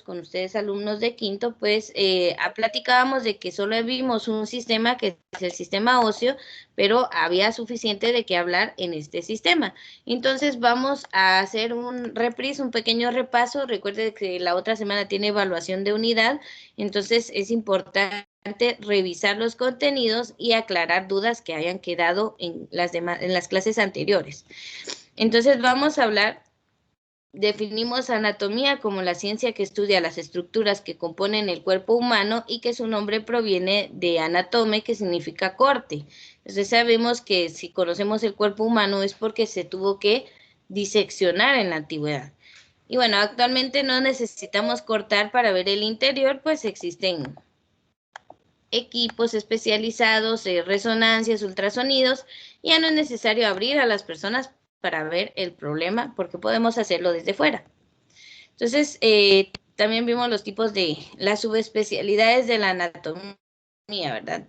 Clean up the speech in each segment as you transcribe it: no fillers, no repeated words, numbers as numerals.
con ustedes alumnos de quinto, pues platicábamos de que solo vimos un sistema que es el sistema óseo, pero había suficiente de qué hablar en este sistema. Entonces vamos a hacer un reprise, un pequeño repaso. Recuerde que la otra semana tiene evaluación de unidad, entonces es importante revisar los contenidos y aclarar dudas que hayan quedado en las clases anteriores. Entonces vamos a hablar. Definimos anatomía como la ciencia que estudia las estructuras que componen el cuerpo humano y que su nombre proviene de anatome, que significa corte. Entonces sabemos que si conocemos el cuerpo humano es porque se tuvo que diseccionar en la antigüedad. Y bueno, actualmente no necesitamos cortar para ver el interior, pues existen equipos especializados, resonancias, ultrasonidos, y ya no es necesario abrir a las personas para ver el problema porque podemos hacerlo desde fuera. Entonces, también vimos los tipos de las subespecialidades de la anatomía, ¿verdad?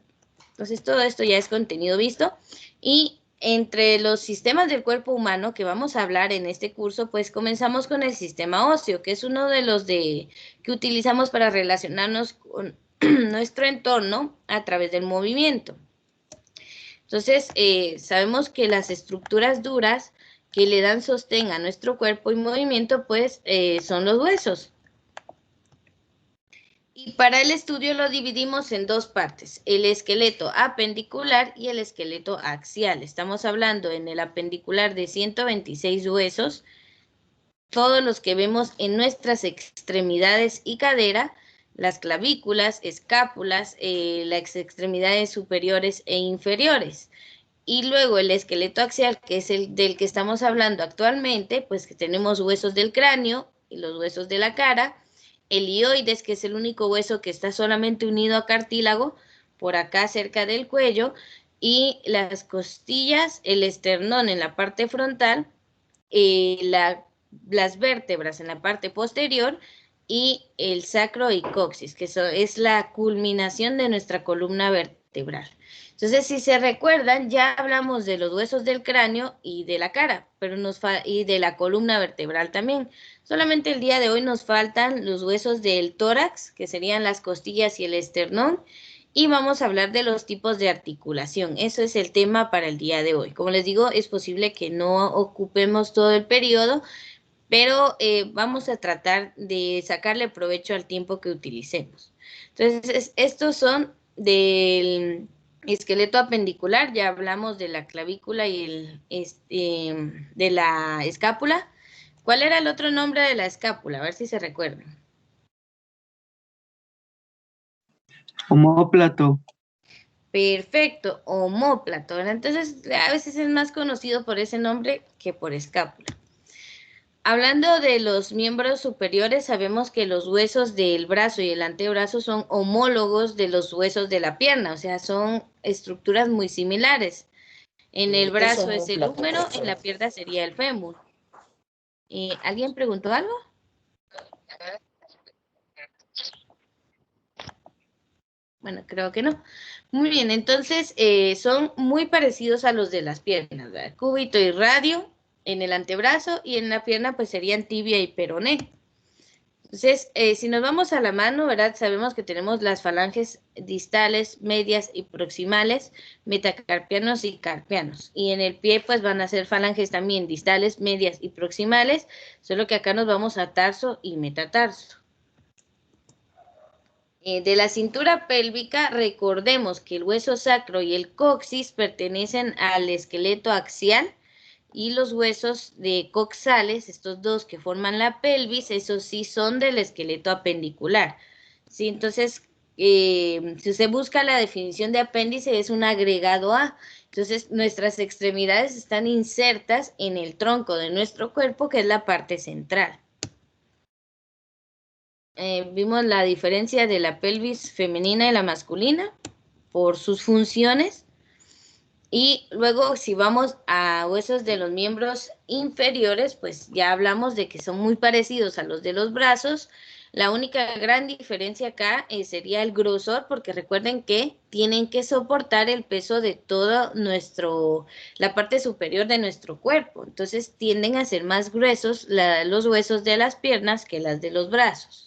Entonces, todo esto ya es contenido visto. Y entre los sistemas del cuerpo humano que vamos a hablar en este curso, pues comenzamos con el sistema óseo, que es uno de los que utilizamos para relacionarnos con nuestro entorno a través del movimiento. Entonces, sabemos que las estructuras duras que le dan sostén a nuestro cuerpo y movimiento, pues son los huesos. Y para el estudio lo dividimos en dos partes, el esqueleto apendicular y el esqueleto axial. Estamos hablando en el apendicular de 126 huesos, todos los que vemos en nuestras extremidades y cadera, las clavículas, escápulas, las extremidades superiores e inferiores. Y luego el esqueleto axial, que es el del que estamos hablando actualmente, pues que tenemos huesos del cráneo y los huesos de la cara, el hioides, que es el único hueso que está solamente unido a cartílago, por acá cerca del cuello, y las costillas, el esternón en la parte frontal, las vértebras en la parte posterior y el sacro y coxis, que eso es la culminación de nuestra columna vertebral. Entonces, si se recuerdan, ya hablamos de los huesos del cráneo y de la cara, pero y de la columna vertebral también. Solamente el día de hoy nos faltan los huesos del tórax, que serían las costillas y el esternón, y vamos a hablar de los tipos de articulación. Eso es el tema para el día de hoy. Como les digo, es posible que no ocupemos todo el periodo, pero vamos a tratar de sacarle provecho al tiempo que utilicemos. Entonces, estos son del esqueleto apendicular, ya hablamos de la clavícula y de la escápula. ¿Cuál era el otro nombre de la escápula? A ver si se recuerdan. Omóplato. Perfecto, omóplato. Entonces, a veces es más conocido por ese nombre que por escápula. Hablando de los miembros superiores, sabemos que los huesos del brazo y el antebrazo son homólogos de los huesos de la pierna, o sea, son estructuras muy similares. En el brazo es el húmero, en la pierna sería el fémur. ¿Alguien preguntó algo? Bueno, creo que no. Muy bien, entonces son muy parecidos a los de las piernas, ¿verdad? Cúbito y radio en el antebrazo y en la pierna pues serían tibia y peroné. Entonces, si nos vamos a la mano, ¿verdad? Sabemos que tenemos las falanges distales, medias y proximales, metacarpianos y carpianos. Y en el pie pues van a ser falanges también distales, medias y proximales, solo que acá nos vamos a tarso y metatarso. De la cintura pélvica, recordemos que el hueso sacro y el coxis pertenecen al esqueleto axial y los huesos de coxales, estos dos que forman la pelvis, esos sí son del esqueleto apendicular. ¿Sí? Entonces, si usted busca la definición de apéndice, es un agregado a. Entonces, nuestras extremidades están insertas en el tronco de nuestro cuerpo, que es la parte central. Vimos la diferencia de la pelvis femenina y la masculina por sus funciones. Y luego, si vamos a huesos de los miembros inferiores, pues ya hablamos de que son muy parecidos a los de los brazos. La única gran diferencia acá sería el grosor, porque recuerden que tienen que soportar el peso de todo la parte superior de nuestro cuerpo. Entonces tienden a ser más gruesos los huesos de las piernas que las de los brazos.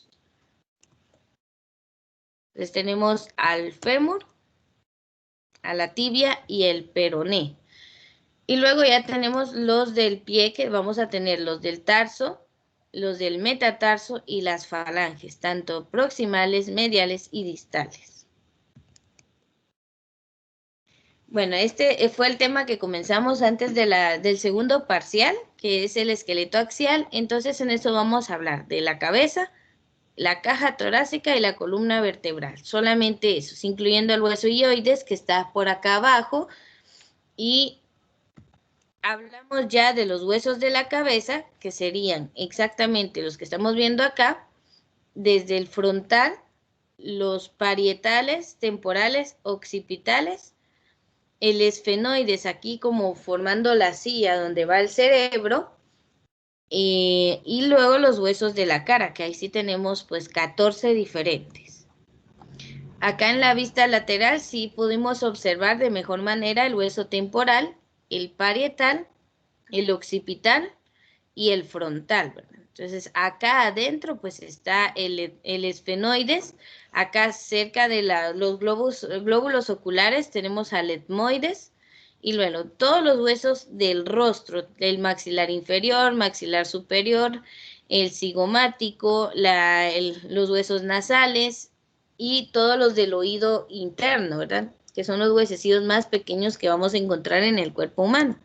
Entonces tenemos al fémur, a la tibia y el peroné. Y luego ya tenemos los del pie, que vamos a tener los del tarso, los del metatarso y las falanges, tanto proximales, mediales y distales. Bueno, este fue el tema que comenzamos antes del segundo parcial, que es el esqueleto axial. Entonces en eso vamos a hablar de la cabeza, la caja torácica y la columna vertebral. Solamente eso, incluyendo el hueso hioides que está por acá abajo. Y hablamos ya de los huesos de la cabeza, que serían exactamente los que estamos viendo acá, desde el frontal, los parietales, temporales, occipitales, el esfenoides aquí como formando la silla donde va el cerebro, y luego los huesos de la cara, que ahí sí tenemos pues 14 diferentes. Acá en la vista lateral sí pudimos observar de mejor manera el hueso temporal, el parietal, el occipital y el frontal, ¿verdad? Entonces acá adentro pues está el esfenoides, acá cerca de los glóbulos oculares tenemos al etmoides, y luego todos los huesos del rostro, el maxilar inferior, maxilar superior, el cigomático, los huesos nasales y todos los del oído interno, ¿verdad? Que son los huesecillos más pequeños que vamos a encontrar en el cuerpo humano.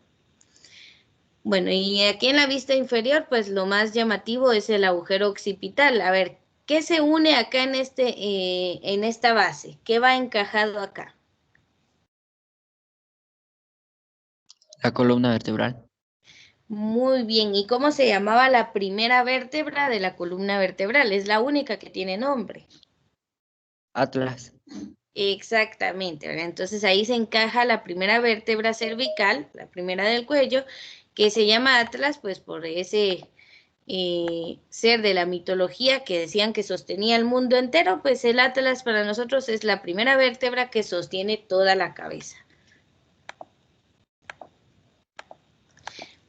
Bueno, y aquí en la vista inferior, pues lo más llamativo es el agujero occipital. A ver, ¿qué se une acá en esta base? ¿Qué va encajado acá? La columna vertebral. Muy bien, ¿y cómo se llamaba la primera vértebra de la columna vertebral? Es la única que tiene nombre. Atlas. Exactamente, ¿verdad? Entonces ahí se encaja la primera vértebra cervical, la primera del cuello, que se llama Atlas, pues por ese ser de la mitología que decían que sostenía el mundo entero, pues el Atlas para nosotros es la primera vértebra que sostiene toda la cabeza.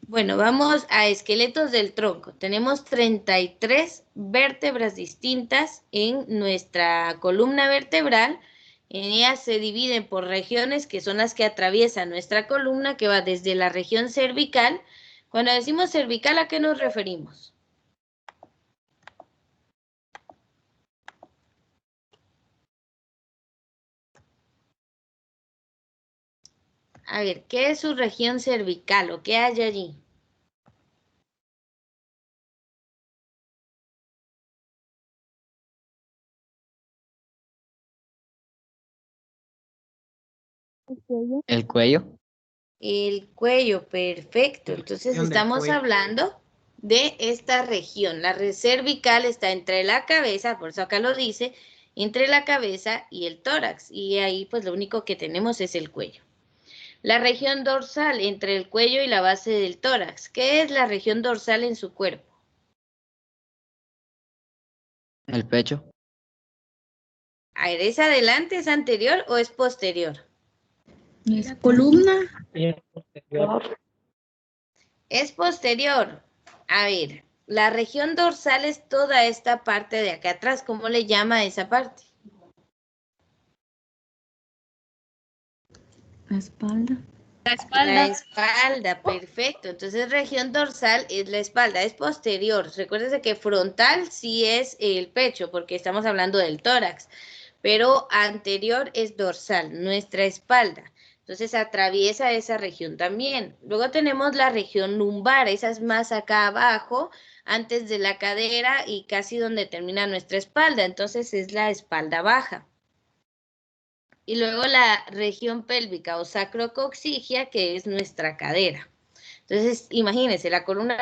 Bueno, vamos a esqueletos del tronco. Tenemos 33 vértebras distintas en nuestra columna vertebral. En ellas se dividen por regiones que son las que atraviesan nuestra columna, que va desde la región cervical. Cuando decimos cervical, ¿a qué nos referimos? A ver, ¿qué es su región cervical o qué hay allí? El cuello. El cuello, perfecto. Entonces estamos hablando de esta región. La cervical está entre la cabeza, por eso acá lo dice, entre la cabeza y el tórax. Y ahí pues lo único que tenemos es el cuello. La región dorsal entre el cuello y la base del tórax. ¿Qué es la región dorsal en su cuerpo? El pecho. A ver, ¿es adelante, es anterior o es posterior? La columna. Es posterior. A ver, la región dorsal es toda esta parte de acá atrás. ¿Cómo le llama a esa parte? La espalda. La espalda, perfecto. Entonces, región dorsal es la espalda, es posterior. Recuérdese que frontal sí es el pecho, porque estamos hablando del tórax, pero anterior es dorsal, nuestra espalda. Entonces, atraviesa esa región también. Luego tenemos la región lumbar, esa es más acá abajo, antes de la cadera y casi donde termina nuestra espalda. Entonces, es la espalda baja. Y luego la región pélvica o sacrocoxigia, que es nuestra cadera. Entonces, imagínense, la columna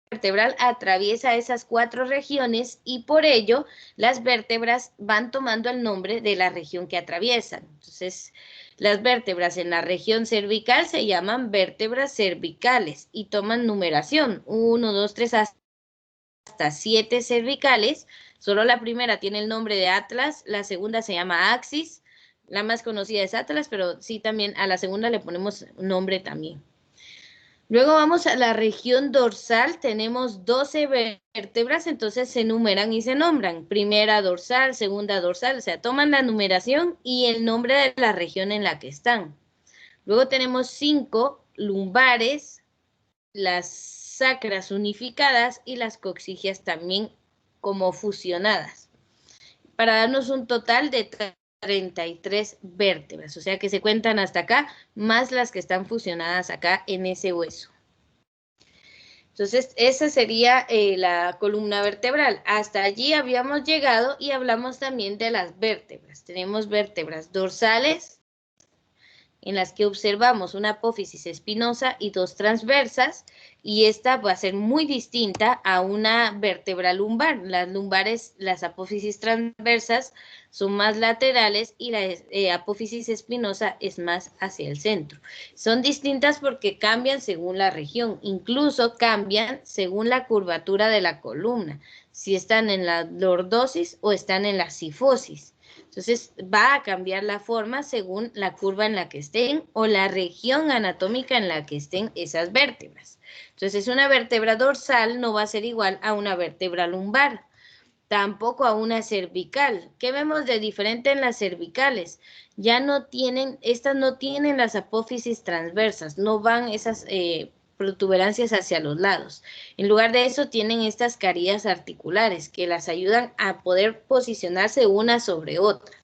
vertebral atraviesa esas 4 regiones y por ello las vértebras van tomando el nombre de la región que atraviesan. Entonces, las vértebras en la región cervical se llaman vértebras cervicales y toman numeración, 1, 2, 3, hasta 7 cervicales. Solo la primera tiene el nombre de Atlas, la segunda se llama Axis, la más conocida es Atlas, pero sí también a la segunda le ponemos nombre también. Luego vamos a la región dorsal, tenemos 12 vértebras, entonces se numeran y se nombran. Primera dorsal, segunda dorsal, o sea, toman la numeración y el nombre de la región en la que están. Luego tenemos 5 lumbares, las sacras unificadas y las coxigias también como fusionadas, para darnos un total de 33 vértebras, o sea que se cuentan hasta acá, más las que están fusionadas acá en ese hueso. Entonces, esa sería la columna vertebral. Hasta allí habíamos llegado y hablamos también de las vértebras. Tenemos vértebras dorsales, en las que observamos una apófisis espinosa y 2 transversas, y esta va a ser muy distinta a una vértebra lumbar. Las lumbares, las apófisis transversas son más laterales y la apófisis espinosa es más hacia el centro. Son distintas porque cambian según la región, incluso cambian según la curvatura de la columna, si están en la lordosis o están en la cifosis. Entonces va a cambiar la forma según la curva en la que estén o la región anatómica en la que estén esas vértebras. Entonces una vértebra dorsal no va a ser igual a una vértebra lumbar, tampoco a una cervical. ¿Qué vemos de diferente en las cervicales? Ya no tienen, estas no tienen las apófisis transversas, no van esas protuberancias hacia los lados. En lugar de eso tienen estas carillas articulares que las ayudan a poder posicionarse una sobre otra.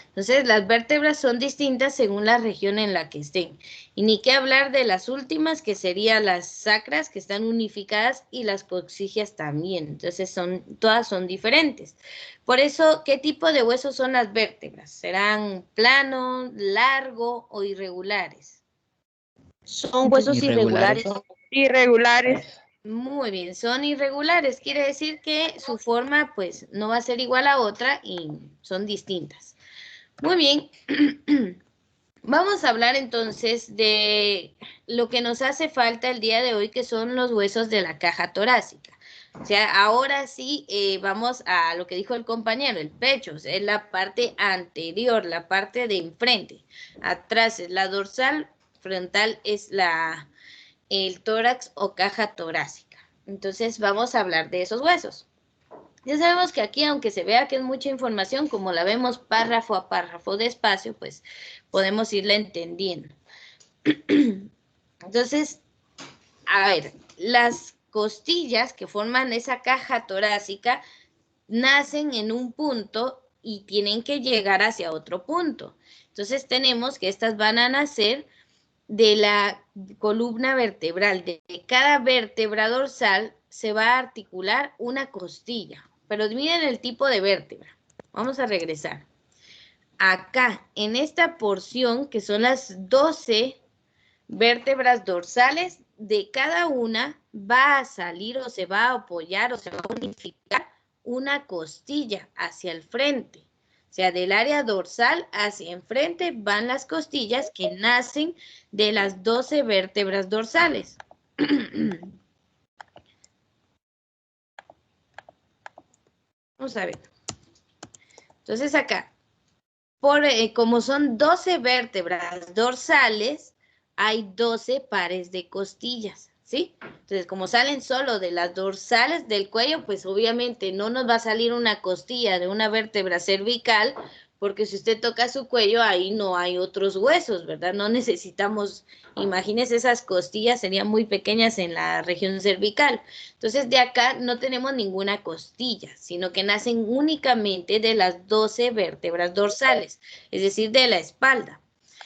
Entonces, las vértebras son distintas según la región en la que estén. Y ni qué hablar de las últimas, que serían las sacras, que están unificadas, y las coxigias también. Entonces, todas son diferentes. Por eso, ¿qué tipo de huesos son las vértebras? ¿Serán plano, largo o irregulares? Son huesos irregulares. Irregulares. Muy bien, son irregulares. Quiere decir que su forma, pues, no va a ser igual a otra y son distintas. Muy bien, vamos a hablar entonces de lo que nos hace falta el día de hoy, que son los huesos de la caja torácica. O sea, ahora sí vamos a lo que dijo el compañero, el pecho, o sea, es la parte anterior, la parte de enfrente. Atrás es la dorsal, frontal es el tórax o caja torácica. Entonces vamos a hablar de esos huesos. Ya sabemos que aquí, aunque se vea que es mucha información, como la vemos párrafo a párrafo despacio, pues podemos irla entendiendo. Entonces, a ver, las costillas que forman esa caja torácica nacen en un punto y tienen que llegar hacia otro punto. Entonces tenemos que estas van a nacer de la columna vertebral. De cada vértebra dorsal se va a articular una costilla. Pero miren el tipo de vértebra. Vamos a regresar. Acá, en esta porción, que son las 12 vértebras dorsales, de cada una va a salir o se va a apoyar o se va a unificar una costilla hacia el frente. O sea, del área dorsal hacia enfrente van las costillas que nacen de las 12 vértebras dorsales. Vamos a ver. Entonces acá, como son 12 vértebras dorsales, hay 12 pares de costillas, ¿sí? Entonces, como salen solo de las dorsales del cuello, pues obviamente no nos va a salir una costilla de una vértebra cervical, porque si usted toca su cuello, ahí no hay otros huesos, ¿verdad? No necesitamos, imagínese, esas costillas serían muy pequeñas en la región cervical. Entonces, de acá no tenemos ninguna costilla, sino que nacen únicamente de las 12 vértebras dorsales, es decir, de la espalda.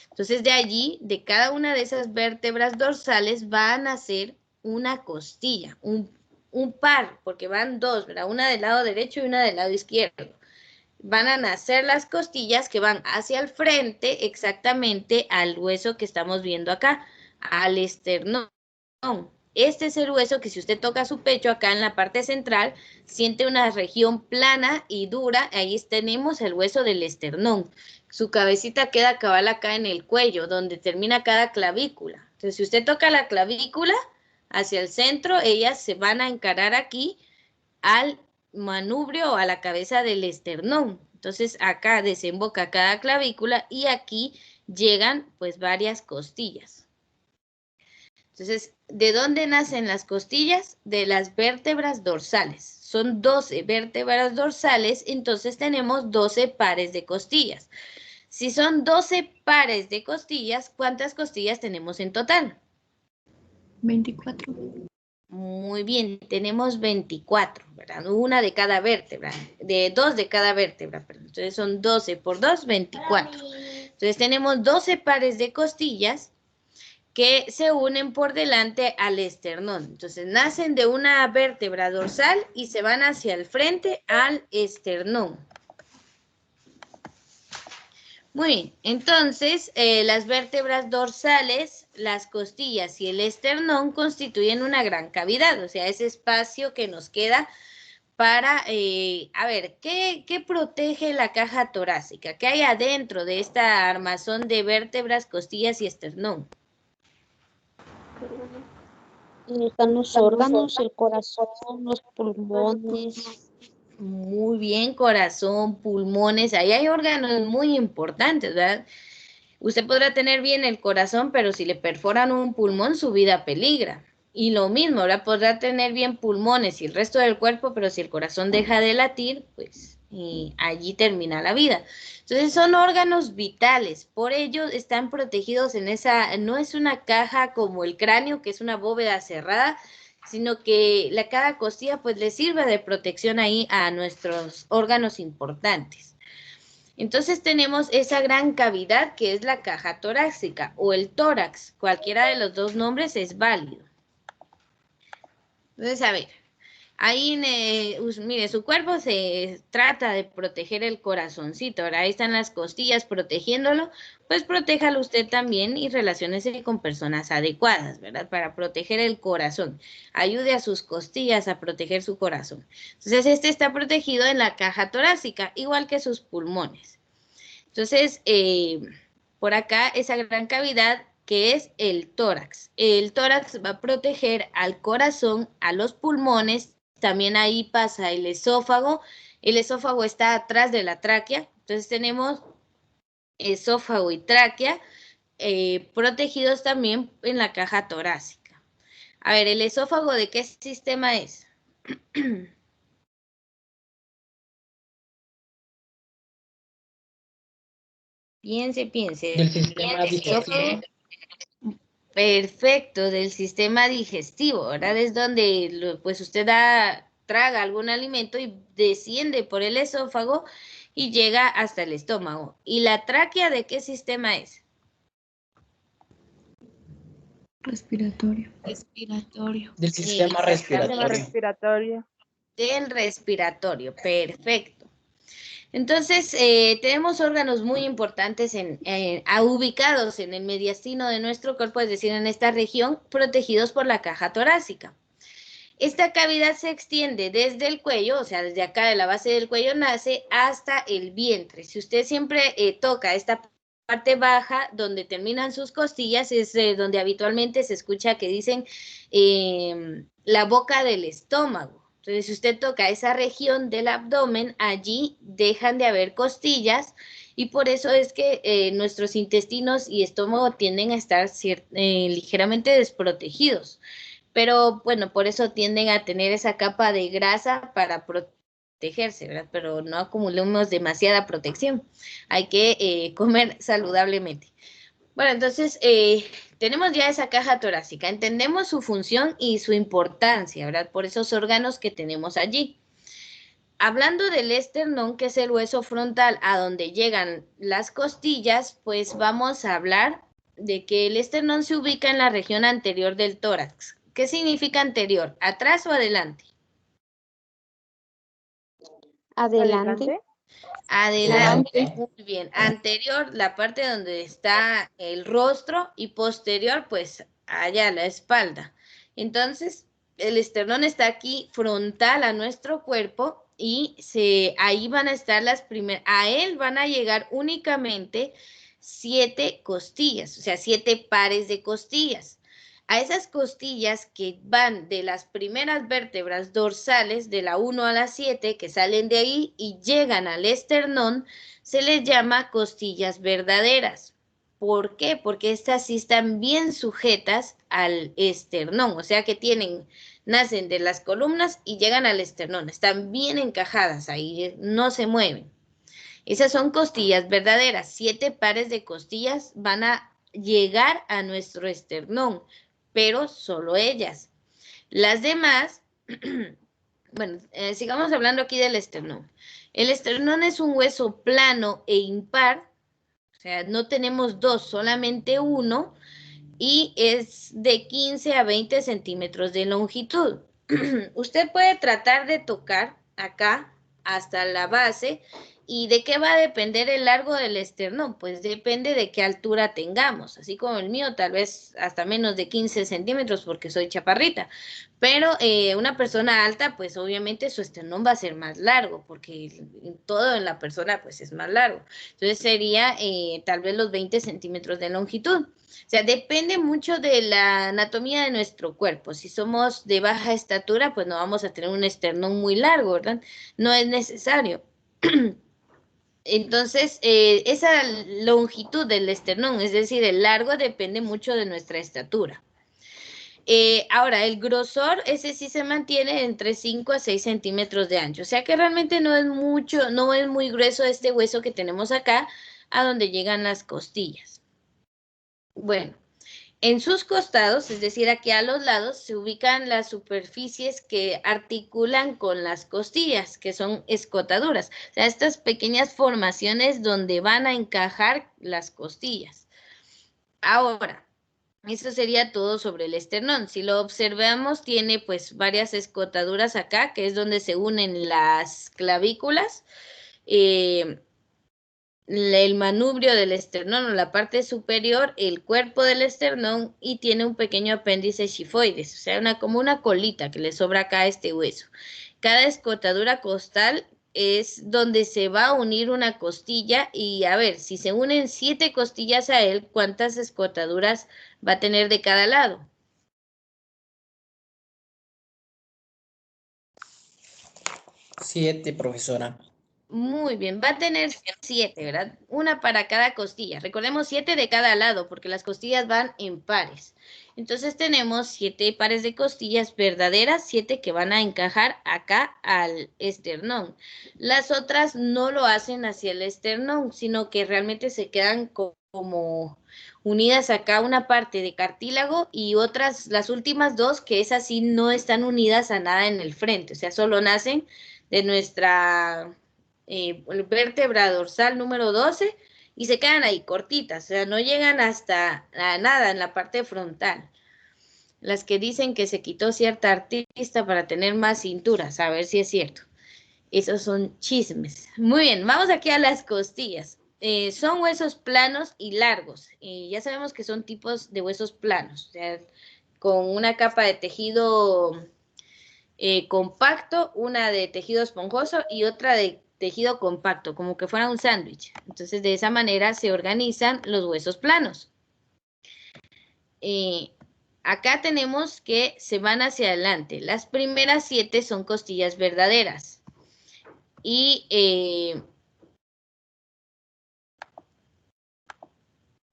Entonces, de allí, de cada una de esas vértebras dorsales va a nacer una costilla, un par, porque van dos, ¿verdad? Una del lado derecho y una del lado izquierdo. Van a nacer las costillas que van hacia el frente, exactamente al hueso que estamos viendo acá, al esternón. Este es el hueso que, si usted toca su pecho acá en la parte central, siente una región plana y dura. Ahí tenemos el hueso del esternón. Su cabecita queda cabal acá en el cuello, donde termina cada clavícula. Entonces, si usted toca la clavícula hacia el centro, ellas se van a encarar aquí al manubrio o a la cabeza del esternón. Entonces, acá desemboca cada clavícula y aquí llegan pues varias costillas. Entonces, ¿de dónde nacen las costillas? De las vértebras dorsales. Son 12 vértebras dorsales, entonces tenemos 12 pares de costillas. Si son 12 pares de costillas, ¿cuántas costillas tenemos en total? 24. Muy bien, tenemos 24, ¿verdad? Una de cada vértebra, dos de cada vértebra, perdón. Entonces son 12 por 2, 24. Entonces tenemos 12 pares de costillas que se unen por delante al esternón. Entonces nacen de una vértebra dorsal y se van hacia el frente al esternón. Muy bien, entonces las vértebras dorsales, las costillas y el esternón constituyen una gran cavidad, o sea, ese espacio que nos queda para, a ver, ¿qué protege la caja torácica? ¿Qué hay adentro de esta armazón de vértebras, costillas y esternón? Están los órganos, el corazón, los pulmones. Muy bien, corazón, pulmones, ahí hay órganos muy importantes, ¿verdad? Usted podrá tener bien el corazón, pero si le perforan un pulmón, su vida peligra. Y lo mismo, ahora podrá tener bien pulmones y el resto del cuerpo, pero si el corazón deja de latir, pues allí termina la vida. Entonces son órganos vitales, por ello están protegidos en esa, no es una caja como el cráneo, que es una bóveda cerrada, sino que cada costilla pues le sirve de protección ahí a nuestros órganos importantes. Entonces tenemos esa gran cavidad que es la caja torácica o el tórax. Cualquiera de los dos nombres es válido. Entonces, a ver, ahí, mire, su cuerpo se trata de proteger el corazoncito. Ahora ahí están las costillas protegiéndolo. Pues protéjalo usted también y relaciónese con personas adecuadas, ¿verdad? Para proteger el corazón. Ayude a sus costillas a proteger su corazón. Entonces, este está protegido en la caja torácica, igual que sus pulmones. Entonces, por acá, esa gran cavidad que es el tórax. El tórax va a proteger al corazón, a los pulmones, también ahí pasa el esófago. El esófago está atrás de la tráquea, entonces tenemos esófago y tráquea protegidos también en la caja torácica. A ver, ¿el esófago de qué sistema es? Piense. Del sistema digestivo. Perfecto, del sistema digestivo, ¿verdad? Es donde pues usted traga algún alimento y desciende por el esófago y llega hasta el estómago. ¿Y la tráquea de qué sistema es? Respiratorio. Del sistema respiratorio. Del respiratorio, perfecto. Entonces, tenemos órganos muy importantes ubicados en el mediastino de nuestro cuerpo, es decir, en esta región, protegidos por la caja torácica. Esta cavidad se extiende desde el cuello, o sea, desde acá de la base del cuello nace hasta el vientre. Si usted siempre toca esta parte baja, donde terminan sus costillas, es donde habitualmente se escucha que dicen la boca del estómago. Entonces, si usted toca esa región del abdomen, allí dejan de haber costillas y por eso es que nuestros intestinos y estómago tienden a estar ligeramente desprotegidos. Pero bueno, por eso tienden a tener esa capa de grasa para protegerse, ¿verdad? Pero no acumulemos demasiada protección. Hay que comer saludablemente. Bueno, entonces tenemos ya esa caja torácica, entendemos su función y su importancia, ¿verdad? Por esos órganos que tenemos allí. Hablando del esternón, que es el hueso frontal a donde llegan las costillas, pues vamos a hablar de que el esternón se ubica en la región anterior del tórax. ¿Qué significa anterior? ¿Atrás o adelante? Adelante. Adelante, muy bien. Anterior, la parte donde está el rostro y posterior, pues allá la espalda. Entonces, el esternón está aquí frontal a nuestro cuerpo y ahí van a estar a él van a llegar únicamente 7 costillas, o sea, 7 pares de costillas. A esas costillas que van de las primeras vértebras dorsales, de la 1 a la 7, que salen de ahí y llegan al esternón, se les llama costillas verdaderas. ¿Por qué? Porque estas sí están bien sujetas al esternón, o sea que nacen de las columnas y llegan al esternón, están bien encajadas ahí, no se mueven. Esas son costillas verdaderas, 7 pares de costillas van a llegar a nuestro esternón, pero solo ellas. Las demás, bueno, sigamos hablando aquí del esternón. El esternón es un hueso plano e impar, o sea, no tenemos dos, solamente uno, y es de 15 a 20 centímetros de longitud. Usted puede tratar de tocar acá hasta la base. ¿Y de qué va a depender el largo del esternón? Pues depende de qué altura tengamos, así como el mío, tal vez hasta menos de 15 centímetros porque soy chaparrita. Pero una persona alta, pues obviamente su esternón va a ser más largo porque todo en la persona pues es más largo. Entonces sería tal vez los 20 centímetros de longitud. O sea, depende mucho de la anatomía de nuestro cuerpo. Si somos de baja estatura, pues no vamos a tener un esternón muy largo, ¿verdad? No es necesario. Entonces, esa longitud del esternón, es decir, el largo, depende mucho de nuestra estatura. Ahora, el grosor, ese sí se mantiene entre 5 a 6 centímetros de ancho. O sea que realmente no es mucho, no es muy grueso este hueso que tenemos acá, a donde llegan las costillas. Bueno, en sus costados, es decir, aquí a los lados, se ubican las superficies que articulan con las costillas, que son escotaduras. O sea, estas pequeñas formaciones donde van a encajar las costillas. Ahora, eso sería todo sobre el esternón. Si lo observamos, tiene pues varias escotaduras acá, que es donde se unen las clavículas. El manubrio del esternón o la parte superior, el cuerpo del esternón y tiene un pequeño apéndice xifoides, o sea, como una colita que le sobra acá a este hueso. Cada escotadura costal es donde se va a unir una costilla y a ver, si se unen 7 costillas a él, ¿cuántas escotaduras va a tener de cada lado? 7, profesora. Muy bien, va a tener 7, ¿verdad? Una para cada costilla. Recordemos 7 de cada lado porque las costillas van en pares. Entonces tenemos 7 pares de costillas verdaderas, 7 que van a encajar acá al esternón. Las otras no lo hacen hacia el esternón, sino que realmente se quedan como unidas acá una parte de cartílago y otras, las últimas dos, que esas sí no están unidas a nada en el frente, o sea, solo nacen de nuestra vértebra dorsal número 12 y se quedan ahí cortitas, o sea, no llegan hasta a nada en la parte frontal. Las que dicen que se quitó cierta artista para tener más cinturas, a ver si es cierto. Esos son chismes. Muy bien, vamos aquí a las costillas. Son huesos planos y largos. Ya sabemos que son tipos de huesos planos, o sea, con una capa de tejido compacto, una de tejido esponjoso y otra de tejido compacto, como que fuera un sándwich. Entonces, de esa manera se organizan los huesos planos. Acá tenemos que se van hacia adelante. Las primeras 7 son costillas verdaderas. Y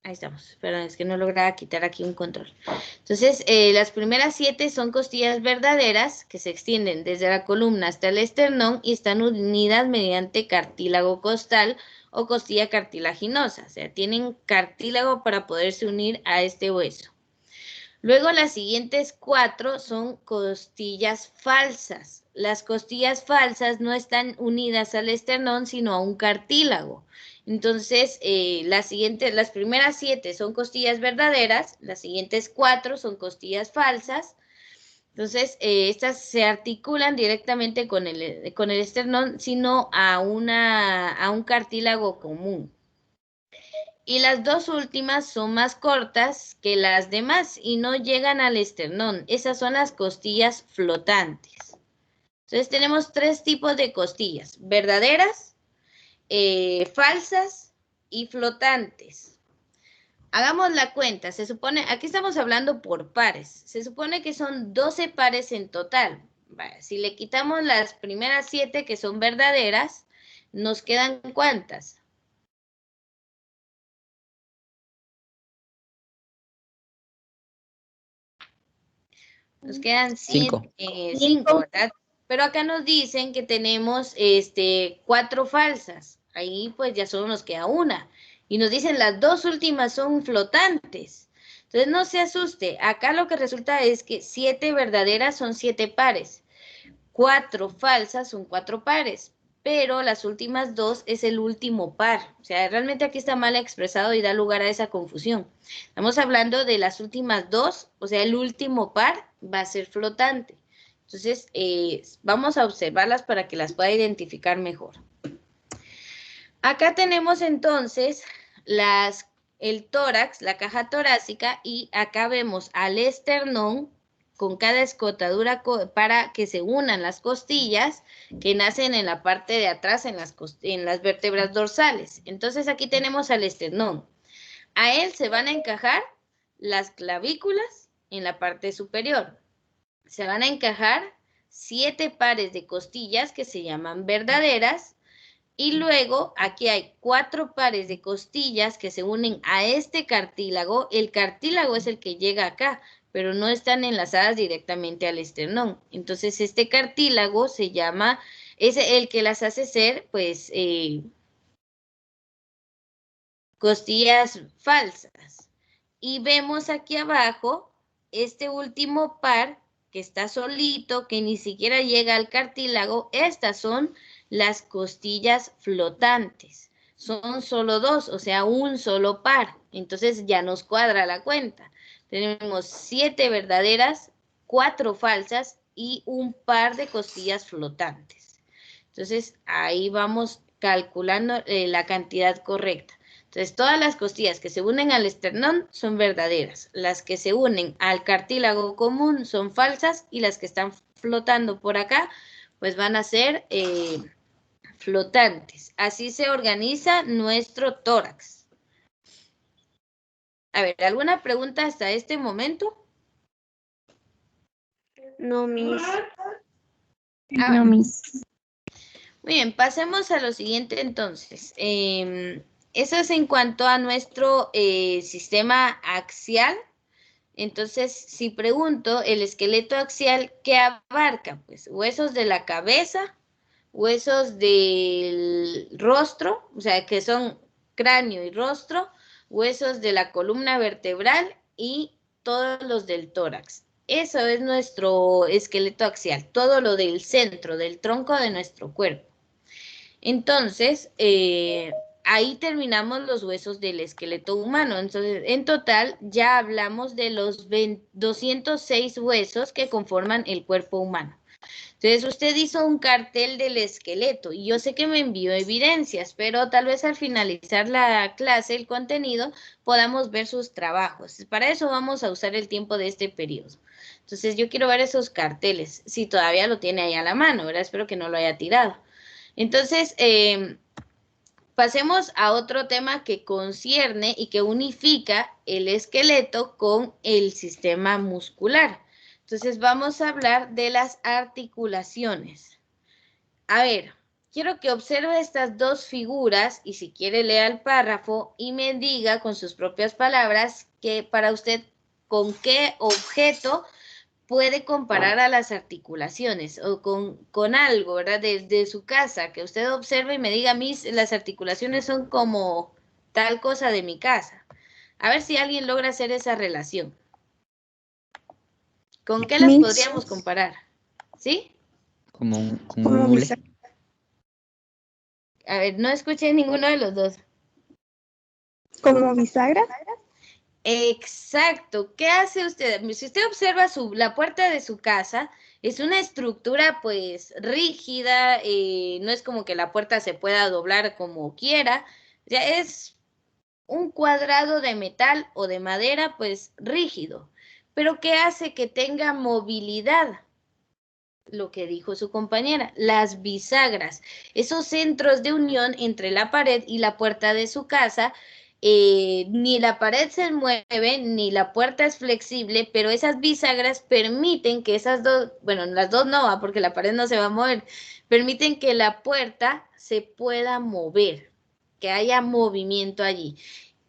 ahí estamos, perdón, es que no lograba quitar aquí un control. Entonces, las primeras 7 son costillas verdaderas que se extienden desde la columna hasta el esternón y están unidas mediante cartílago costal o costilla cartilaginosa. O sea, tienen cartílago para poderse unir a este hueso. Luego, las siguientes 4 son costillas falsas. Las costillas falsas no están unidas al esternón, sino a un cartílago. Entonces, las primeras 7 son costillas verdaderas, las siguientes 4 son costillas falsas. Entonces, estas se articulan directamente con el esternón, sino a un cartílago común. Y las dos últimas son más cortas que las demás y no llegan al esternón. Esas son las costillas flotantes. Entonces, tenemos 3 tipos de costillas: verdaderas, falsas y flotantes. Hagamos la cuenta, se supone, aquí estamos hablando por pares, se supone que son 12 pares en total. Vale, si le quitamos las primeras 7 que son verdaderas, nos quedan ¿cuántas? Nos quedan Cinco. 5, ¿verdad? Pero acá nos dicen que tenemos 4 falsas. Ahí pues ya solo nos queda una. Y nos dicen las 2 últimas son flotantes. Entonces no se asuste. Acá lo que resulta es que 7 verdaderas son 7 pares. 4 falsas son 4 pares. Pero las últimas 2 es el último par. O sea, realmente aquí está mal expresado y da lugar a esa confusión. Estamos hablando de las últimas 2, o sea, el último par va a ser flotante. Entonces, vamos a observarlas para que las pueda identificar mejor. Acá tenemos entonces el tórax, la caja torácica, y acá vemos al esternón con cada escotadura para que se unan las costillas que nacen en la parte de atrás, en las vértebras dorsales. Entonces aquí tenemos al esternón. A él se van a encajar las clavículas en la parte superior. Se van a encajar 7 pares de costillas que se llaman verdaderas. Y luego aquí hay 4 pares de costillas que se unen a este cartílago. El cartílago es el que llega acá, pero no están enlazadas directamente al esternón. Entonces este cartílago se llama, es el que las hace ser, pues, costillas falsas. Y vemos aquí abajo este último par que está solito, que ni siquiera llega al cartílago. Estas son las costillas flotantes. Son solo 2, o sea, un solo par. Entonces ya nos cuadra la cuenta. Tenemos 7 verdaderas, 4 falsas y un par de costillas flotantes. Entonces ahí vamos calculando la cantidad correcta. Entonces, todas las costillas que se unen al esternón son verdaderas. Las que se unen al cartílago común son falsas y las que están flotando por acá, pues van a ser flotantes. Así se organiza nuestro tórax. A ver, ¿alguna pregunta hasta este momento? No, Miss. No, Miss. Muy bien, pasemos a lo siguiente entonces. Eso es en cuanto a nuestro sistema axial. Entonces, si pregunto, el esqueleto axial, ¿qué abarca? Pues huesos de la cabeza, huesos del rostro, o sea, que son cráneo y rostro, huesos de la columna vertebral y todos los del tórax. Eso es nuestro esqueleto axial, todo lo del centro, del tronco de nuestro cuerpo. Entonces, ahí terminamos los huesos del esqueleto humano. Entonces, en total, ya hablamos de los 206 huesos que conforman el cuerpo humano. Entonces, usted hizo un cartel del esqueleto y yo sé que me envió evidencias, pero tal vez al finalizar la clase, el contenido, podamos ver sus trabajos. Para eso vamos a usar el tiempo de este periodo. Entonces, yo quiero ver esos carteles, si todavía lo tiene ahí a la mano, ¿verdad? Espero que no lo haya tirado. Entonces, pasemos a otro tema que concierne y que unifica el esqueleto con el sistema muscular. Entonces, vamos a hablar de las articulaciones. A ver, quiero que observe estas 2 figuras y si quiere lea el párrafo y me diga con sus propias palabras que para usted con qué objeto puede comparar a las articulaciones o con algo, ¿verdad? Desde su casa, que usted observe y me diga, las articulaciones son como tal cosa de mi casa. A ver si alguien logra hacer esa relación. ¿Con qué las podríamos comparar? ¿Sí? Como un hule. A ver, no escuché ninguno de los dos. ¿Como bisagra? Exacto. ¿Qué hace usted? Si usted observa la puerta de su casa, es una estructura pues rígida, no es como que la puerta se pueda doblar como quiera, ya es un cuadrado de metal o de madera pues rígido. Pero ¿qué hace que tenga movilidad? Lo que dijo su compañera, las bisagras, esos centros de unión entre la pared y la puerta de su casa. Ni la pared se mueve, ni la puerta es flexible, pero esas bisagras permiten que esas dos, bueno, las dos no, porque la pared no se va a mover, permiten que la puerta se pueda mover, que haya movimiento allí.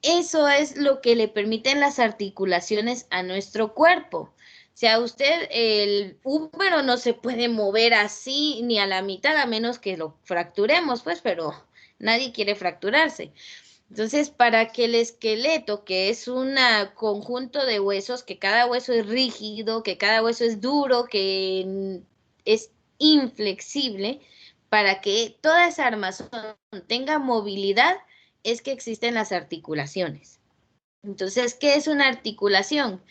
Eso es lo que le permiten las articulaciones a nuestro cuerpo. O sea, usted, el húmero no se puede mover así ni a la mitad, a menos que lo fracturemos, pues, pero nadie quiere fracturarse. Entonces, para que el esqueleto, que es un conjunto de huesos, que cada hueso es rígido, que cada hueso es duro, que es inflexible, para que toda esa armazón tenga movilidad, es que existen las articulaciones. Entonces, ¿qué es una articulación?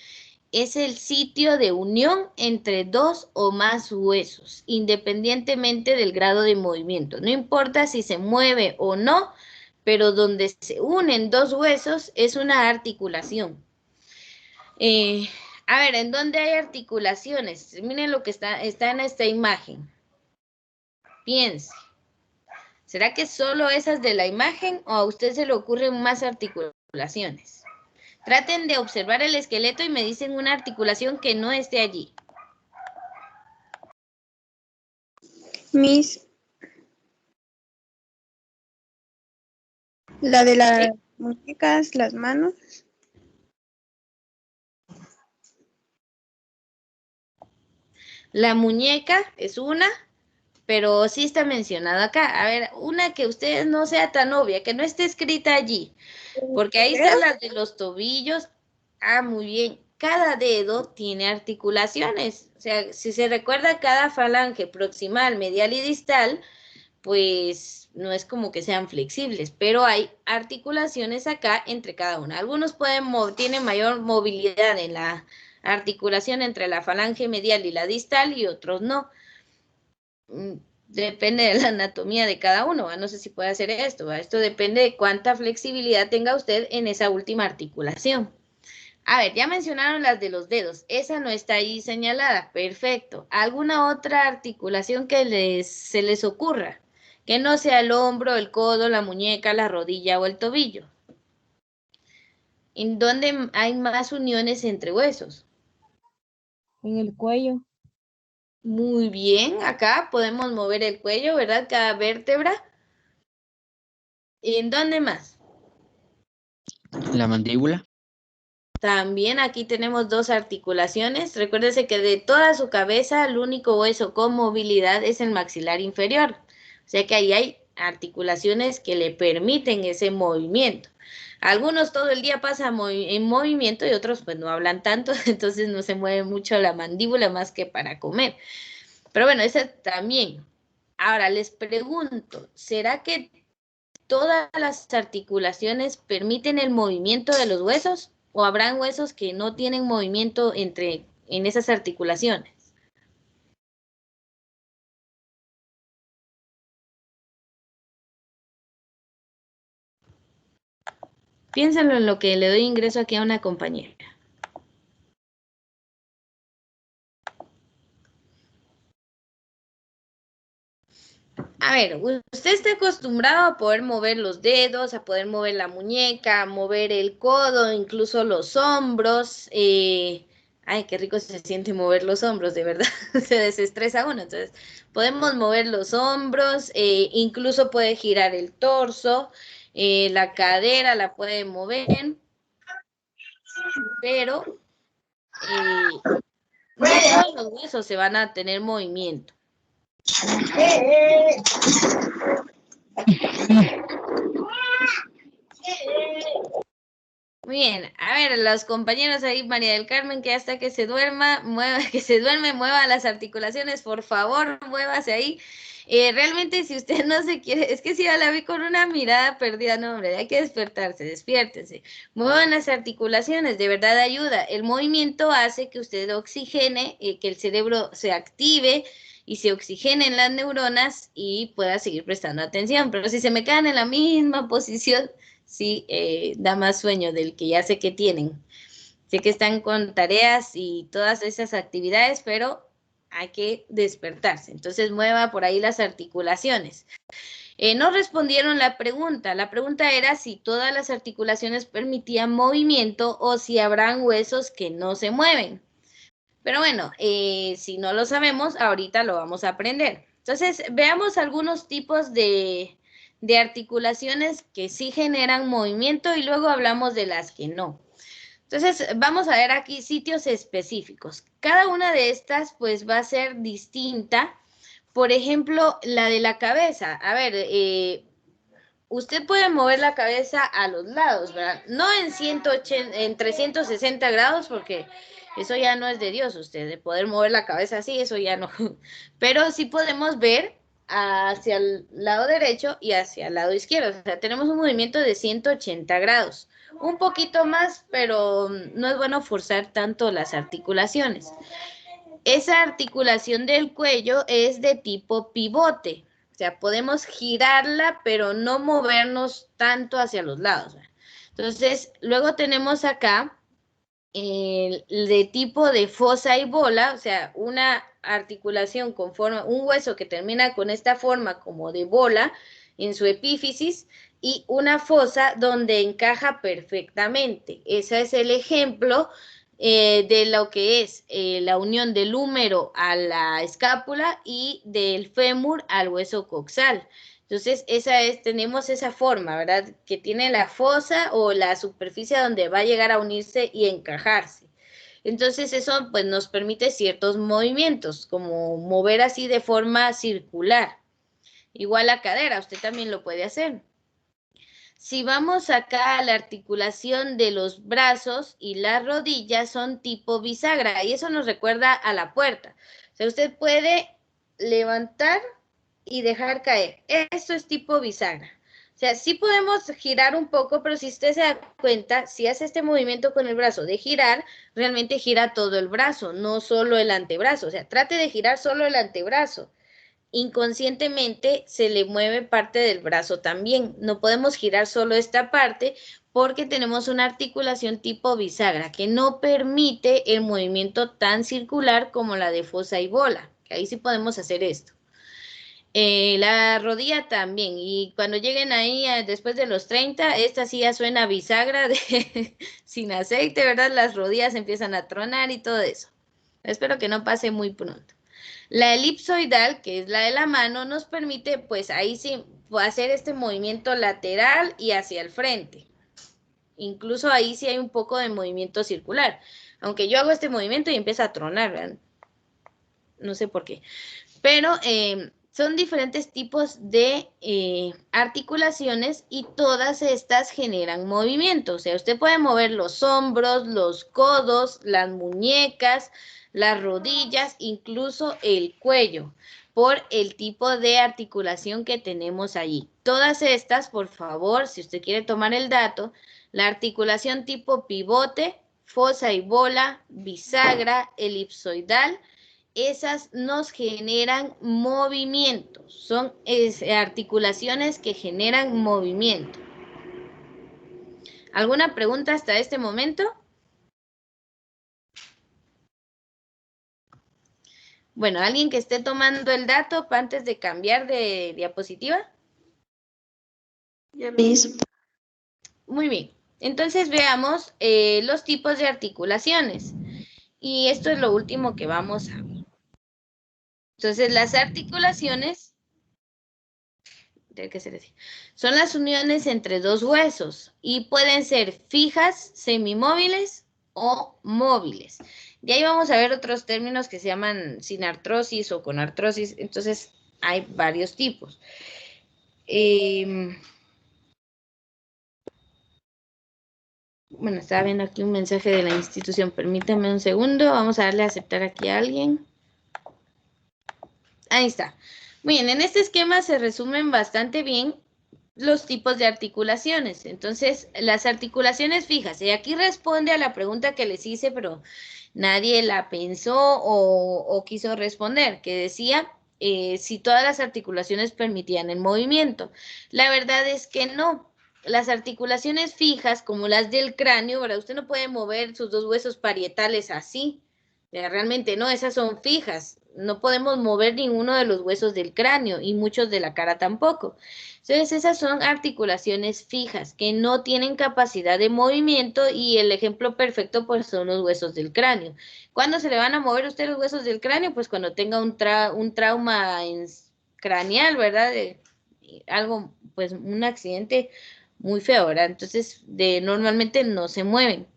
Es el sitio de unión entre dos o más huesos, independientemente del grado de movimiento. No importa si se mueve o no, pero donde se unen dos huesos es una articulación. A ver, ¿en dónde hay articulaciones? Miren lo que está en esta imagen. Piense. ¿Será que solo esas de la imagen o a usted se le ocurren más articulaciones? Traten de observar el esqueleto y me dicen una articulación que no esté allí. Miss, la de las muñecas, las manos. La muñeca es una, pero sí está mencionada acá. A ver, una que ustedes no sea tan obvia, que no esté escrita allí, porque ahí están las de los tobillos. Ah, muy bien. Cada dedo tiene articulaciones. O sea, si se recuerda cada falange proximal, medial y distal, pues no es como que sean flexibles, pero hay articulaciones acá entre cada una. Algunos tienen mayor movilidad en la articulación entre la falange medial y la distal y otros no. Depende de la anatomía de cada uno, ¿va? No sé si puede hacer esto, ¿va? Esto depende de cuánta flexibilidad tenga usted en esa última articulación. A ver, ya mencionaron las de los dedos, esa no está ahí señalada, perfecto. ¿Alguna otra articulación que se les ocurra? Que no sea el hombro, el codo, la muñeca, la rodilla o el tobillo. ¿En dónde hay más uniones entre huesos? En el cuello. Muy bien, acá podemos mover el cuello, ¿verdad? Cada vértebra. ¿Y en dónde más? La mandíbula. También aquí tenemos dos articulaciones. Recuérdese que de toda su cabeza el único hueso con movilidad es el maxilar inferior. O sea que ahí hay articulaciones que le permiten ese movimiento. Algunos todo el día pasan en movimiento y otros pues no hablan tanto, entonces no se mueve mucho la mandíbula más que para comer. Pero bueno, esa también. Ahora les pregunto, ¿será que todas las articulaciones permiten el movimiento de los huesos o habrán huesos que no tienen movimiento en esas articulaciones? Piénsenlo en lo que le doy ingreso aquí a una compañera. A ver, usted está acostumbrado a poder mover los dedos, a poder mover la muñeca, a mover el codo, incluso los hombros. Ay, qué rico se siente mover los hombros, de verdad, se desestresa uno. Entonces, podemos mover los hombros, incluso puede girar el torso, la cadera la puede mover, pero no todos los huesos se van a tener movimiento. Muy bien, a ver, los compañeros ahí, María del Carmen, que hasta que se duerma, mueva las articulaciones, por favor, muévase ahí. Realmente, si usted no se quiere, es que si ya la vi con una mirada perdida, no, hombre, hay que despertarse, despiértense. Muevan las articulaciones, de verdad ayuda. El movimiento hace que usted oxigene, que el cerebro se active y se oxigenen las neuronas y pueda seguir prestando atención. Pero si se me quedan en la misma posición, sí, da más sueño del que ya sé que tienen. Sé que están con tareas y todas esas actividades, pero hay que despertarse. Entonces mueva por ahí las articulaciones. No respondieron la pregunta. La pregunta era si todas las articulaciones permitían movimiento o si habrán huesos que no se mueven. Pero bueno, si no lo sabemos, ahorita lo vamos a aprender. Entonces, veamos algunos tipos de articulaciones que sí generan movimiento y luego hablamos de las que no. Entonces, vamos a ver aquí sitios específicos. Cada una de estas, pues, va a ser distinta. Por ejemplo, la de la cabeza. A ver, usted puede mover la cabeza a los lados, ¿verdad? No en 180, en 360 grados, porque eso ya no es de Dios, usted, de poder mover la cabeza así, eso ya no. Pero sí podemos ver hacia el lado derecho y hacia el lado izquierdo. O sea, tenemos un movimiento de 180 grados. Un poquito más, pero no es bueno forzar tanto las articulaciones. Esa articulación del cuello es de tipo pivote. O sea, podemos girarla, pero no movernos tanto hacia los lados. Entonces, luego tenemos acá el de tipo de fosa y bola, o sea, una articulación con forma, un hueso que termina con esta forma como de bola en su epífisis y una fosa donde encaja perfectamente. Ese es el ejemplo de lo que es la unión del húmero a la escápula y del fémur al hueso coxal. Entonces, tenemos esa forma, ¿verdad? Que tiene la fosa o la superficie donde va a llegar a unirse y encajarse. Entonces, eso pues nos permite ciertos movimientos, como mover así de forma circular. Igual la cadera, usted también lo puede hacer. Si vamos acá a la articulación de los brazos y las rodillas son tipo bisagra y eso nos recuerda a la puerta. O sea, usted puede levantar y dejar caer. Esto es tipo bisagra. O sea, sí podemos girar un poco, pero si usted se da cuenta, si hace este movimiento con el brazo de girar, realmente gira todo el brazo, no solo el antebrazo. O sea, trate de girar solo el antebrazo. Inconscientemente se le mueve parte del brazo también. No podemos girar solo esta parte porque tenemos una articulación tipo bisagra que no permite el movimiento tan circular como la de fosa y bola. Ahí sí podemos hacer esto. La rodilla también, y cuando lleguen ahí después de los 30, esta sí ya suena bisagra sin aceite, ¿verdad? Las rodillas empiezan a tronar y todo eso. Espero que no pase muy pronto. La elipsoidal, que es la de la mano, nos permite, pues ahí sí, hacer este movimiento lateral y hacia el frente. Incluso ahí sí hay un poco de movimiento circular. Aunque yo hago este movimiento y empieza a tronar, ¿verdad? No sé por qué. Pero son diferentes tipos de articulaciones y todas estas generan movimiento. O sea, usted puede mover los hombros, los codos, las muñecas, las rodillas, incluso el cuello, por el tipo de articulación que tenemos allí. Todas estas, por favor, si usted quiere tomar el dato, la articulación tipo pivote, fosa y bola, bisagra, elipsoidal, esas nos generan movimientos, son articulaciones que generan movimiento. ¿Alguna pregunta hasta este momento? Bueno, ¿alguien que esté tomando el dato antes de cambiar de diapositiva? Ya mismo. Muy bien, entonces veamos los tipos de articulaciones. Y esto es lo último que vamos a ver. Entonces, las articulaciones tiene que ser así. Son las uniones entre dos huesos y pueden ser fijas, semimóviles o móviles. De ahí vamos a ver otros términos que se llaman sin artrosis o con artrosis. Entonces, hay varios tipos. Bueno, estaba viendo aquí un mensaje de la institución. Permítame un segundo. Vamos a darle a aceptar aquí a alguien. Ahí está. Muy bien, en este esquema se resumen bastante bien los tipos de articulaciones. Entonces, las articulaciones fijas, y aquí responde a la pregunta que les hice, pero nadie la pensó o quiso responder, que decía si todas las articulaciones permitían el movimiento. La verdad es que no. Las articulaciones fijas, como las del cráneo, ¿verdad? Usted no puede mover sus dos huesos parietales así. Realmente no, esas son fijas. No podemos mover ninguno de los huesos del cráneo y muchos de la cara tampoco. Entonces, esas son articulaciones fijas que no tienen capacidad de movimiento y el ejemplo perfecto pues son los huesos del cráneo. ¿Cuándo se le van a mover a usted los huesos del cráneo? Pues cuando tenga un trauma craneal, ¿verdad? Algo, pues un accidente muy feo, ¿verdad? Entonces, normalmente no se mueven.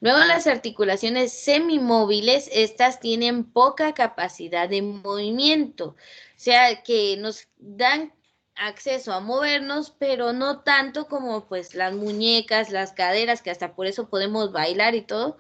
Luego las articulaciones semimóviles, estas tienen poca capacidad de movimiento, o sea que nos dan acceso a movernos, pero no tanto como pues las muñecas, las caderas, que hasta por eso podemos bailar y todo.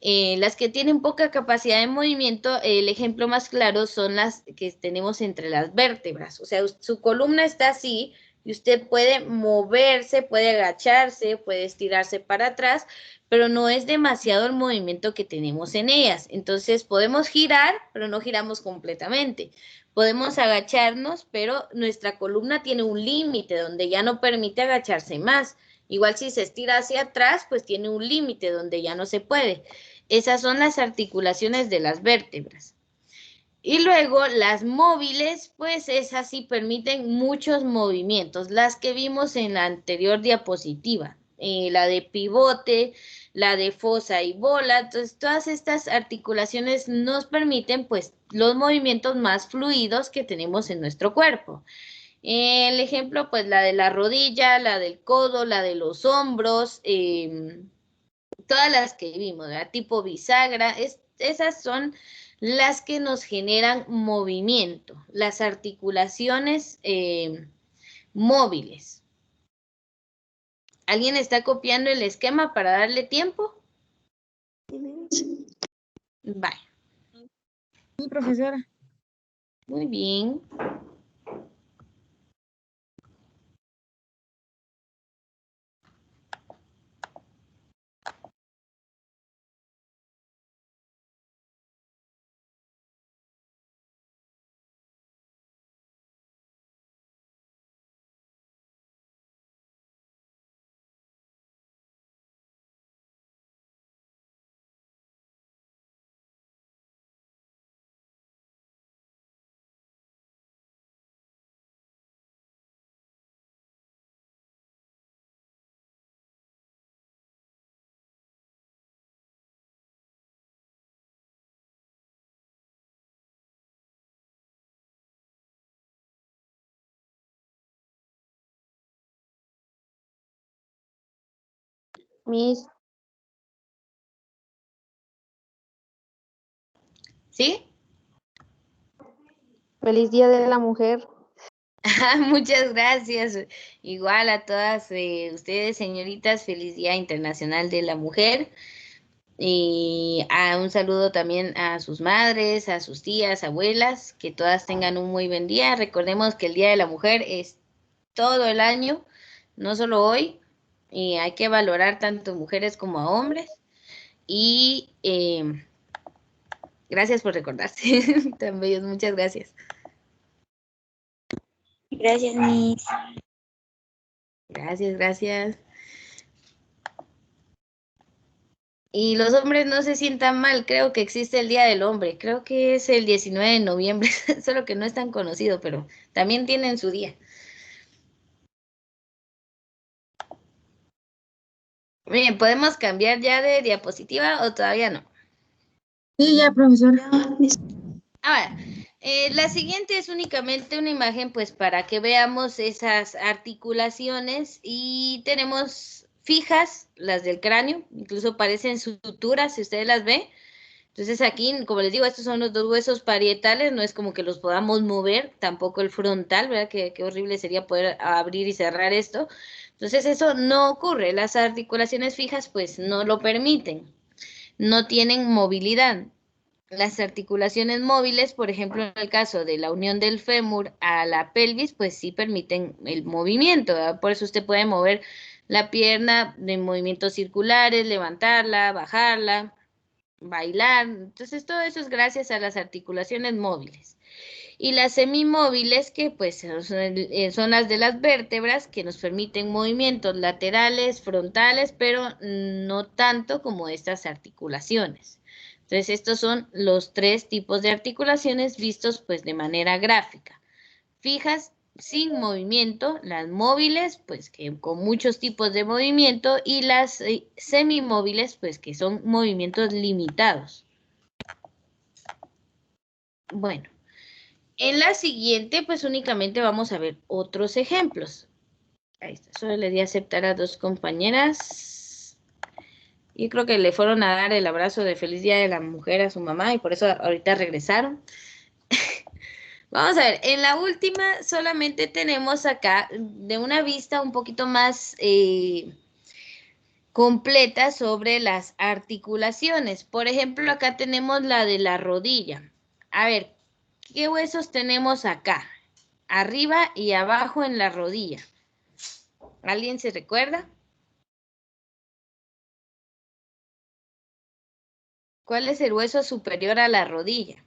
Las que tienen poca capacidad de movimiento, el ejemplo más claro son las que tenemos entre las vértebras, o sea, su columna está así y usted puede moverse, puede agacharse, puede estirarse para atrás, pero no es demasiado el movimiento que tenemos en ellas. Entonces podemos girar, pero no giramos completamente. Podemos agacharnos, pero nuestra columna tiene un límite donde ya no permite agacharse más. Igual si se estira hacia atrás, pues tiene un límite donde ya no se puede. Esas son las articulaciones de las vértebras. Y luego las móviles, pues esas sí permiten muchos movimientos, las que vimos en la anterior diapositiva, la de pivote, la de fosa y bola. Entonces todas estas articulaciones nos permiten pues los movimientos más fluidos que tenemos en nuestro cuerpo. El ejemplo, pues la de la rodilla, la del codo, la de los hombros, todas las que vimos, ¿verdad? Tipo bisagra, esas son las que nos generan movimiento, las articulaciones móviles. ¿Alguien está copiando el esquema para darle tiempo? Vale. Sí, profesora. Muy bien. Miss, ¿Sí? feliz Día de la Mujer. Muchas gracias. Igual a todas ustedes, señoritas, feliz Día Internacional de la Mujer. Y un saludo también a sus madres, a sus tías, abuelas, que todas tengan un muy buen día. Recordemos que el Día de la Mujer es todo el año, no solo hoy, y hay que valorar tanto mujeres como a hombres. Y gracias por recordarse, tan bellos, muchas gracias. Gracias, Miss. Gracias, gracias. Y los hombres no se sientan mal, creo que existe el Día del Hombre, creo que es el 19 de noviembre, solo que no es tan conocido, pero también tienen su día. Bien, ¿podemos cambiar ya de diapositiva o todavía no? Sí, ya, profesora. Ahora, la siguiente es únicamente una imagen, pues, para que veamos esas articulaciones y tenemos fijas, las del cráneo, incluso parecen suturas, si ustedes las ven. Entonces aquí, como les digo, estos son los dos huesos parietales, no es como que los podamos mover, tampoco el frontal, ¿verdad? Qué horrible sería poder abrir y cerrar esto. Entonces eso no ocurre, las articulaciones fijas pues no lo permiten, no tienen movilidad. Las articulaciones móviles, por ejemplo, en el caso de la unión del fémur a la pelvis, pues sí permiten el movimiento, ¿verdad? Por eso usted puede mover la pierna de movimientos circulares, levantarla, bajarla, bailar. Entonces, todo eso es gracias a las articulaciones móviles. Y las semimóviles, que pues son las de las vértebras, que nos permiten movimientos laterales, frontales, pero no tanto como estas articulaciones. Entonces, estos son los tres tipos de articulaciones vistos pues de manera gráfica. Fijas, sin movimiento, las móviles, pues que con muchos tipos de movimiento, y las semimóviles, pues que son movimientos limitados. Bueno, en la siguiente, pues únicamente vamos a ver otros ejemplos. Ahí está, solo le di a aceptar a dos compañeras. Y creo que le fueron a dar el abrazo de feliz día de la mujer a su mamá y por eso ahorita regresaron. Vamos a ver, en la última solamente tenemos acá de una vista un poquito más completa sobre las articulaciones. Por ejemplo, acá tenemos la de la rodilla. A ver, ¿qué huesos tenemos acá? Arriba y abajo en la rodilla. ¿Alguien se recuerda? ¿Cuál es el hueso superior a la rodilla?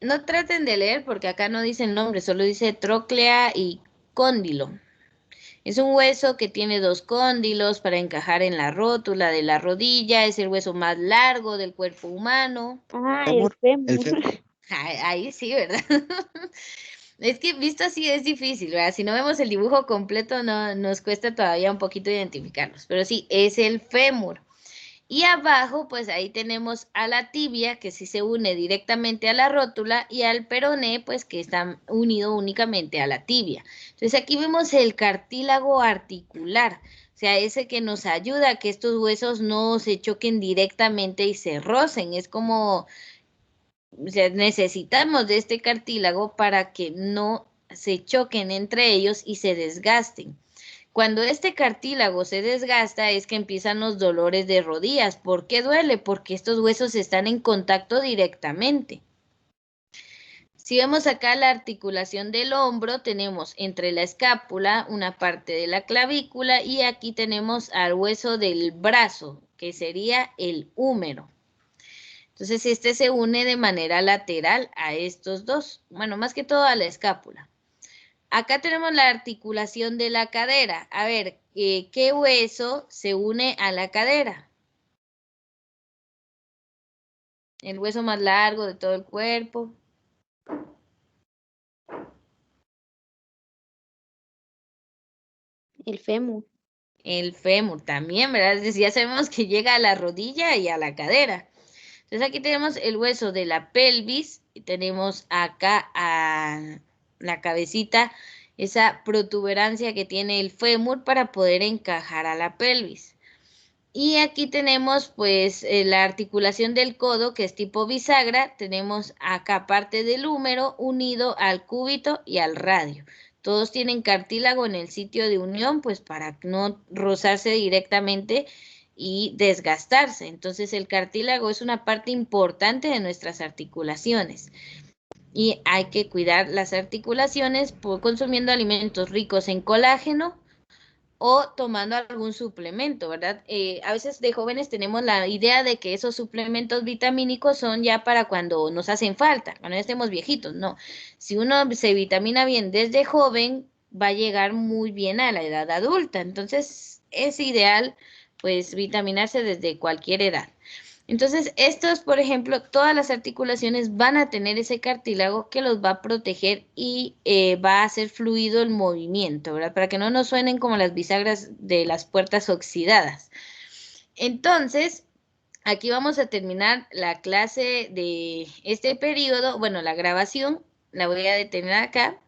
No traten de leer porque acá no dice el nombre, solo dice tróclea y cóndilo. Es un hueso que tiene 2 cóndilos para encajar en la rótula de la rodilla, es el hueso más largo del cuerpo humano. Ah, Fémur, el el fémur. fémur. Ahí sí, ¿verdad? Es que visto así es difícil, ¿verdad? Si no vemos el dibujo completo, no, nos cuesta todavía un poquito identificarlos. Pero sí, es el fémur. Y abajo, pues ahí tenemos a la tibia, que sí se une directamente a la rótula, y al peroné, pues que está unido únicamente a la tibia. Entonces aquí vemos el cartílago articular, o sea, ese que nos ayuda a que estos huesos no se choquen directamente y se rocen. Es como, o sea, necesitamos de este cartílago para que no se choquen entre ellos y se desgasten. Cuando este cartílago se desgasta es que empiezan los dolores de rodillas. ¿Por qué duele? Porque estos huesos están en contacto directamente. Si vemos acá la articulación del hombro, tenemos entre la escápula una parte de la clavícula y aquí tenemos al hueso del brazo, que sería el húmero. Entonces, este se une de manera lateral a estos dos, bueno, más que todo a la escápula. Acá tenemos la articulación de la cadera. A ver, ¿qué hueso se une a la cadera? El hueso más largo de todo el cuerpo. El fémur. El fémur también, ¿verdad? Es decir, ya sabemos que llega a la rodilla y a la cadera. Entonces aquí tenemos el hueso de la pelvis y tenemos acá a la cabecita, esa protuberancia que tiene el fémur para poder encajar a la pelvis. Y aquí tenemos pues la articulación del codo que es tipo bisagra, tenemos acá parte del húmero unido al cúbito y al radio. Todos tienen cartílago en el sitio de unión pues para no rozarse directamente y desgastarse. Entonces el cartílago es una parte importante de nuestras articulaciones. Y hay que cuidar las articulaciones consumiendo alimentos ricos en colágeno, o tomando algún suplemento, ¿verdad? A veces de jóvenes tenemos la idea de que esos suplementos vitamínicos son ya para cuando nos hacen falta, cuando ya estemos viejitos, no. Si uno se vitamina bien desde joven, va a llegar muy bien a la edad adulta, entonces es ideal pues vitaminarse desde cualquier edad. Entonces, estos, por ejemplo, todas las articulaciones van a tener ese cartílago que los va a proteger y va a hacer fluido el movimiento, ¿verdad? Para que no nos suenen como las bisagras de las puertas oxidadas. Entonces, aquí vamos a terminar la clase de este periodo, bueno, la grabación, la voy a detener acá.